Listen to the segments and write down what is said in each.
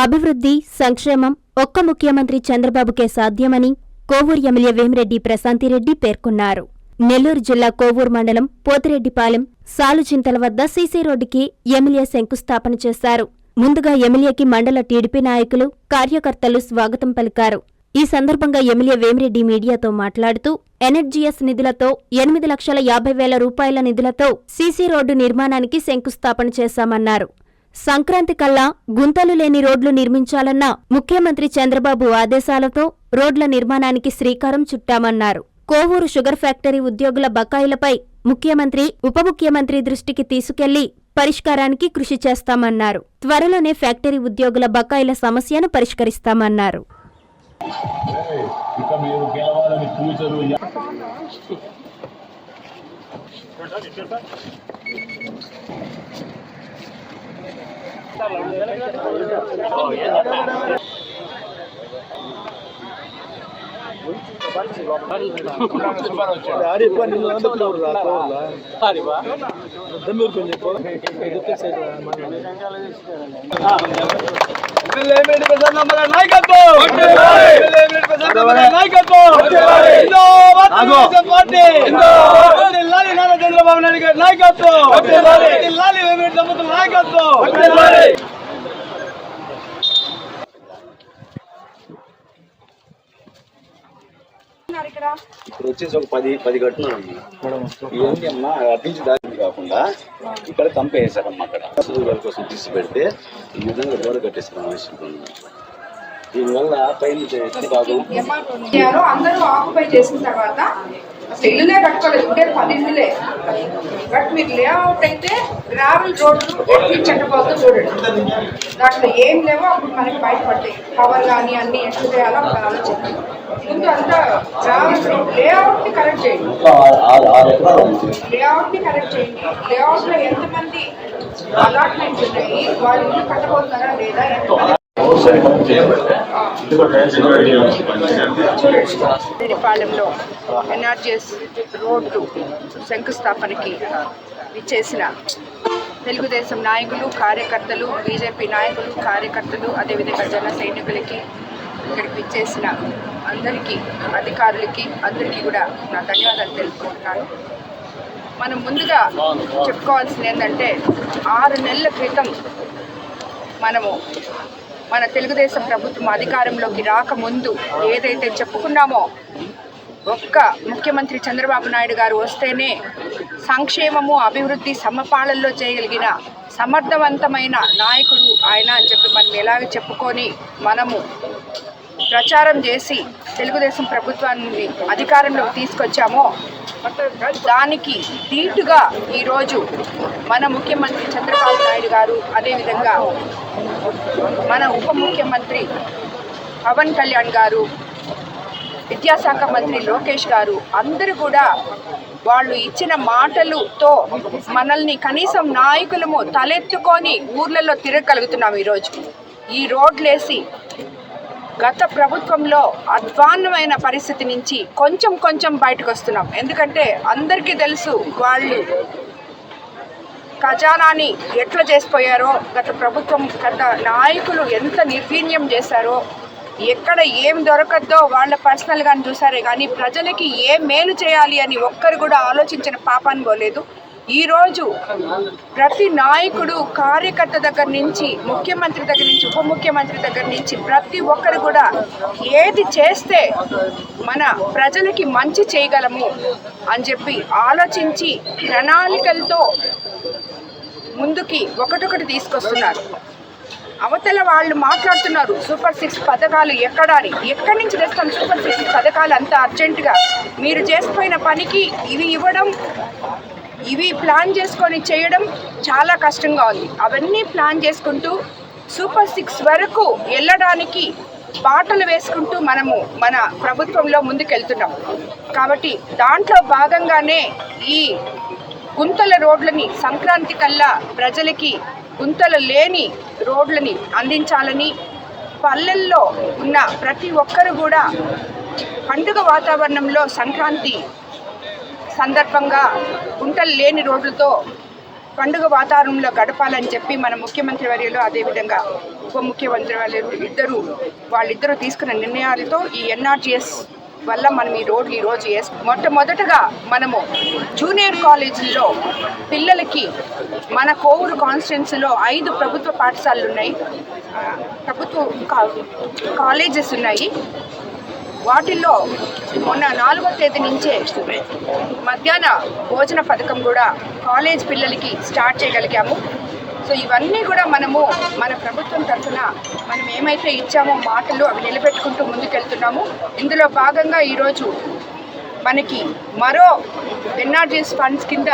అభివృద్ధి, సంక్షేమం ఒక్క ముఖ్యమంత్రి చంద్రబాబుకే సాధ్యమని కోవూరు ఎమ్మెల్యే వేమిరెడ్డి ప్రశాంతిరెడ్డి పేర్కొన్నారు. నెల్లూరు జిల్లా కోవూరు మండలం పోతిరెడ్డిపాలెం సాలుచింతల వద్ద సీసీ రోడ్డుకి ఎమ్మెల్యే శంకుస్థాపన చేశారు. ముందుగా ఎమ్మెల్యేకి మండల టీడీపీ నాయకులు, కార్యకర్తలు స్వాగతం పలికారు. ఈ సందర్భంగా ఎమ్మెల్యే వేమిరెడ్డి మీడియాతో మాట్లాడుతూ ఎన్హెచ్జీఎస్ నిధులతో 8,50,000 రూపాయల నిధులతో సీసీ రోడ్డు నిర్మాణానికి శంకుస్థాపన చేశామన్నారు. సంక్రాంతి కల్లా గుంతలు లేని రోడ్లు నిర్మించాలన్న ముఖ్యమంత్రి చంద్రబాబు ఆదేశాలతో రోడ్ల నిర్మాణానికి శ్రీకారం చుట్టామన్నారు. కోవూరు షుగర్ ఫ్యాక్టరీ ఉద్యోగుల బకాయిలపై ముఖ్యమంత్రి, ఉప ముఖ్యమంత్రి దృష్టికి తీసుకెళ్లి పరిష్కారానికి కృషి చేస్తామన్నారు. త్వరలోనే ఫ్యాక్టరీ ఉద్యోగుల బకాయిల సమస్యను పరిష్కరిస్తామన్నారు. ఇప్పుడు వచ్చేసి ఒక 10 కట్టున్నారమ్మా. ఏంటి అమ్మా అట్నుంచి దారి కాకుండా ఇక్కడ కంప వేసారమ్మా. అక్కడ గారి కోసం తీసి పెడితే ఈ విధంగా గోడ కట్టేస్తాం. దీనివల్ల పైనుంచి భాగం అందరూ ఆక్యుపై చేసిన తర్వాత అసలు ఇల్లులే కట్టుకోలేదు, ఉండేది 10 ఇల్లులే. బట్ మీకు లేఅవుట్ అయితే గ్రావెల్ రోడ్లు ఎట్లా చెట్టపోతుందో చూడండి. దాంట్లో ఏం లేవో అప్పుడు మనకి బయటపడతాయి. పవర్ కానీ అన్ని ఎట్లా చేయాలో అప్పుడు ఆలోచించాలి. ముందు అంతా గ్రావెల్ రోడ్ లేఅవుట్ ని కరెక్ట్ చేయండి. లేఅవుట్ ని కరెక్ట్ చేయండి. లేఅవుట్ లో ఎంతమంది అలాట్మెంట్స్ ఉన్నాయి, వాళ్ళు ఇల్లు కట్టబోతున్నారా లేదా, పాలెంలో ఎన్ఆర్జీఎస్ రోడ్డు శంకుస్థాపనకి విచ్చేసిన తెలుగుదేశం నాయకులు, కార్యకర్తలు, బీజేపీ నాయకులు, కార్యకర్తలు, అదేవిధంగా జన సైనికులకి, ఇక్కడికి విచ్చేసిన అందరికీ, అధికారులకి అందరికీ కూడా నా ధన్యవాదాలు తెలుపుకుంటున్నాను. మనం ముందుగా చెప్పుకోవాల్సింది ఏంటంటే 6 నెలల క్రితం మనము మన తెలుగుదేశం ప్రభుత్వం అధికారంలోకి రాకముందు ఏదైతే చెప్పుకున్నామో, ఒక్క ముఖ్యమంత్రి చంద్రబాబు నాయుడు గారు వస్తేనే సంక్షేమము, అభివృద్ధి సమపాళల్లో చేయగలిగిన సమర్థవంతమైన నాయకుడు ఆయన అని చెప్పి మనం ఎలాగ చెప్పుకొని మనము ప్రచారం చేసి తెలుగుదేశం ప్రభుత్వాన్ని అధికారంలోకి తీసుకొచ్చామో, దానికి ధీటుగా ఈరోజు మన ముఖ్యమంత్రి చంద్రబాబు నాయుడు గారు, అదేవిధంగా మన ఉప ముఖ్యమంత్రి పవన్ కళ్యాణ్ గారు, విద్యాశాఖ మంత్రి లోకేష్ గారు అందరూ కూడా వాళ్ళు ఇచ్చిన మాటలతో మనల్ని కనీసం నాయకులము తలెత్తుకొని ఊర్లలో తిరగలుగుతున్నాం. ఈరోజు ఈ రోడ్లేసి గత ప్రభుత్వంలో అధ్వాన్నమైన పరిస్థితి నుంచి కొంచెం బయటకు వస్తున్నాం. ఎందుకంటే అందరికీ తెలుసు వాళ్ళు ఖజానాని ఎట్లా చేసిపోయారో, గత ప్రభుత్వం, గత నాయకులు ఎంత నిర్వీర్యం చేశారో, ఎక్కడ ఏం దొరకద్దో వాళ్ళ పర్సనల్గా చూసారే కానీ ప్రజలకి ఏం మేలు చేయాలి అని ఒక్కరు కూడా ఆలోచించిన పాపాన్ని పోలేదు. ఈరోజు ప్రతి నాయకుడు, కార్యకర్త దగ్గర నుంచి, ముఖ్యమంత్రి దగ్గర నుంచి, ఉప ముఖ్యమంత్రి దగ్గర నుంచి ప్రతి ఒక్కరు కూడా ఏది చేస్తే మన ప్రజలకి మంచి చేయగలము అని చెప్పి ఆలోచించి ప్రణాళికలతో ముందుకి ఒకటొకటి తీసుకొస్తున్నారు. అవతల వాళ్ళు మాట్లాడుతున్నారు సూపర్ 6 పథకాలు ఎక్కడి నుంచి తెస్తాం సూపర్ 6 పథకాలు అంత అర్జెంటుగా? మీరు చేసిపోయిన పనికి ఇవి ఇవ్వడం, ఇవి ప్లాన్ చేసుకొని చేయడం చాలా కష్టంగా ఉంది. అవన్నీ ప్లాన్ చేసుకుంటూ సూపర్ 6 వరకు వెళ్ళడానికి బాటలు వేసుకుంటూ మనము మన ప్రభుత్వంలో ముందుకెళ్తున్నాం. కాబట్టి దాంట్లో భాగంగానే ఈ గుంతల రోడ్లని సంక్రాంతి కల్లా ప్రజలకి గుంతలు లేని రోడ్లని అందించాలని, పల్లెల్లో ఉన్న ప్రతి ఒక్కరు కూడా పండుగ వాతావరణంలో సంక్రాంతి సందర్భంగా గుంటలు లేని రోడ్లతో పండుగ వాతావరణంలో గడపాలని చెప్పి మన ముఖ్యమంత్రి వర్యులు అదేవిధంగా ఉప ముఖ్యమంత్రి వర్యులు వాళ్ళిద్దరూ తీసుకున్న నిర్ణయాలతో ఈ ఎన్ఆర్జీఎస్ వల్ల మనం ఈ రోడ్లు ఈరోజు మొట్టమొదటగా మనము జూనియర్ కాలేజీల్లో పిల్లలకి మన కోవూరు కాన్స్టిట్యున్సీలో 5 ప్రభుత్వ పాఠశాలలు ఉన్నాయి, ప్రభుత్వ కాలేజెస్ ఉన్నాయి. వాటిల్లో మొన్న 4వ తేదీ నుంచే మధ్యాహ్న భోజన పథకం కూడా కాలేజ్ పిల్లలకి స్టార్ట్ చేయగలిగాము. సో ఇవన్నీ కూడా మనము మన ప్రభుత్వం తరఫున మనం ఏమైతే ఇచ్చామో మాటలు అవి నిలబెట్టుకుంటూ ముందుకెళ్తున్నాము. ఇందులో భాగంగా ఈరోజు మనకి మరో ఎన్ఆర్జీఎస్ ఫండ్స్ కింద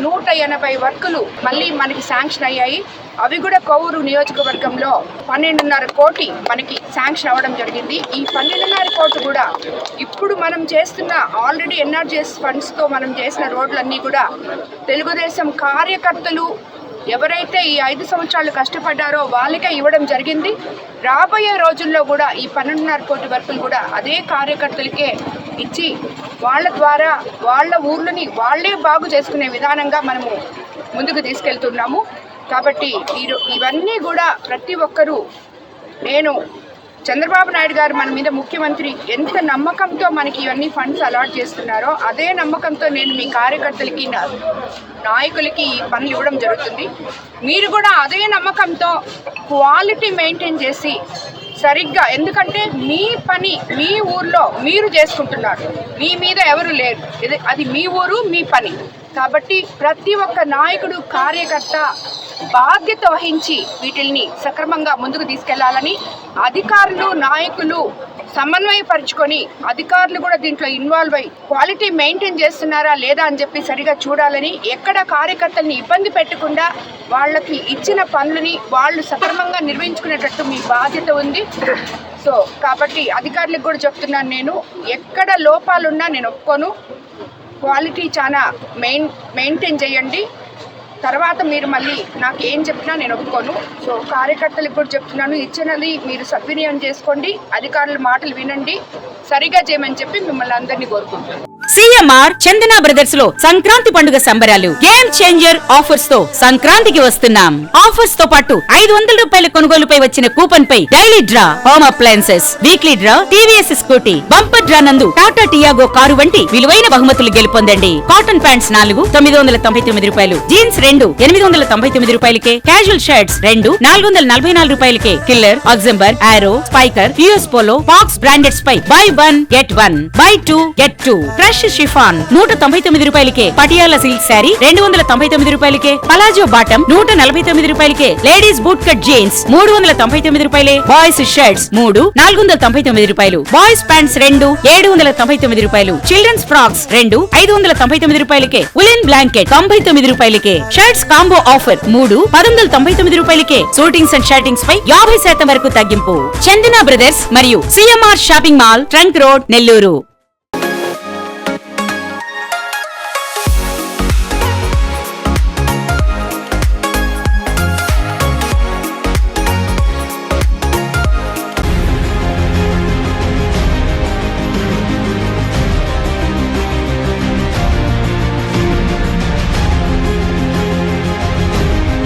180 వర్కులు మళ్ళీ మనకి శాంక్షన్ అయ్యాయి. అవి కూడా కోవూరు నియోజకవర్గంలో 12.5 కోటి మనకి శాంక్షన్ అవ్వడం జరిగింది. ఈ 12.5 కోట్లు కూడా ఇప్పుడు మనం చేస్తున్న ఆల్రెడీ ఎన్ఆర్జీఎస్ ఫండ్స్తో మనం చేసిన రోడ్లన్నీ కూడా తెలుగుదేశం కార్యకర్తలు ఎవరైతే ఈ 5 సంవత్సరాలు కష్టపడ్డారో వాళ్ళకే ఇవ్వడం జరిగింది. రాబోయే రోజుల్లో కూడా ఈ 12.5 కోటి వర్కులు కూడా అదే కార్యకర్తలకే ఇచ్చి వాళ్ళ ద్వారా వాళ్ళ ఊర్లని వాళ్ళే బాగు చేసుకునే విధానంగా మనము ముందుకు తీసుకెళ్తున్నాము. కాబట్టి ఇవన్నీ కూడా ప్రతి ఒక్కరూ నేను చంద్రబాబు నాయుడు గారు మన మీద ముఖ్యమంత్రి ఎంత నమ్మకంతో మనకి ఇవన్నీ ఫండ్స్ అలాట్ చేస్తున్నారో అదే నమ్మకంతో నేను మీ కార్యకర్తలకి నాయకులకి ఈ పనులు ఇవ్వడం జరుగుతుంది. మీరు కూడా అదే నమ్మకంతో క్వాలిటీ మెయింటైన్ చేసి సరిగ్గా, ఎందుకంటే మీ పని మీ ఊర్లో మీరు చేసుకుంటున్నారు, మీ మీద ఎవరు లేరు, అది మీ ఊరు మీ పని. కాబట్టి ప్రతి ఒక్క నాయకుడు కార్యకర్త బాధ్యత వహించి వీటిల్ని సక్రమంగా ముందుకు తీసుకెళ్లాలని, అధికారులు నాయకులు సమన్వయపరుచుకొని అధికారులు కూడా దీంట్లో ఇన్వాల్వ్ అయ్యి క్వాలిటీ మెయింటైన్ చేస్తున్నారా లేదా అని చెప్పి సరిగా చూడాలని, ఎక్కడ కార్యకర్తల్ని ఇబ్బంది పెట్టకుండా వాళ్ళకి ఇచ్చిన పనులని వాళ్ళు సక్రమంగా నిర్వహించుకునేటట్టు మీ బాధ్యత ఉంది. సో కాబట్టి అధికారులకు కూడా చెప్తున్నాను, నేను ఎక్కడ లోపాలున్నా నేను ఒప్పుకోను. క్వాలిటీ చాలా మెయింటైన్ చేయండి. తర్వాత మీరు మళ్ళీ నాకు ఏం చెప్పినా నేను ఒప్పుకోను. సో కార్యకర్తలకు కూడా చెప్తున్నాను, ఇచ్చినది మీరు సద్వినియోగం చేసుకోండి, అధికారుల మాటలు వినండి, సరిగా చేయమని చెప్పి మిమ్మల్ని అందరినీ కోరుకుంటున్నాను. సిఎంఆర్ చందన బ్రదర్స్ లో సంక్రాంతి పండుగ సంబరాలు గేమ్ చేంజర్ ఆఫర్స్ తో సంక్రాంతికి వస్తున్నాం. ఆఫర్స్ తో పాటు 500 రూపాయల కొనుగోలుపై వచ్చిన కూపన్ పై daily draw home appliances, weekly draw TVS Scooty, bumper draw నందు టాటా టియాగో కారు వంటి విలువైన బహుమతులు గెలుపొందండి. కాటన్ ప్యాంట్స్ 4 999 రూపాయలు, జీన్స్ 2 899 రూపాయలకే, క్యాజువల్ షర్ట్స్ 2 444 రూపాయలకే, కిల్లర్, అగ్జంబర్, Arrow, Spykar, US Polo, Fox brandeds పై buy 1 get 1 buy 2 get 2, fresh chiffon 199 రూపాయలకే, పటియాలా సిల్క్ శారీ 299 రూపాయలకే, పలాజో బాటం 149 రూపాయలకే, లేడీస్ బూట్ కట్ జీన్స్ 399 రూపాయలే, బాయ్స్ షర్ట్స్ 3 499 రూపాయలు, బాయ్స్ ప్యాంట్స్ 2 799 రూపాయలు, చిల్డ్రన్స్ ఫ్రాక్స్ 2 599 రూపాయలకే, ఉలెన్ బ్లాంకెట్ 99 రూపాయలకే, షర్ట్స్ కాంబో ఆఫర్ 3 1199 రూపాయలకే, షూటింగ్స్ అండ్ షర్టింగ్స్ పై 50% వరకు తగ్గింపు. చందన బ్రదర్స్ మరియు CMR shopping mall, trunk road, Nellore.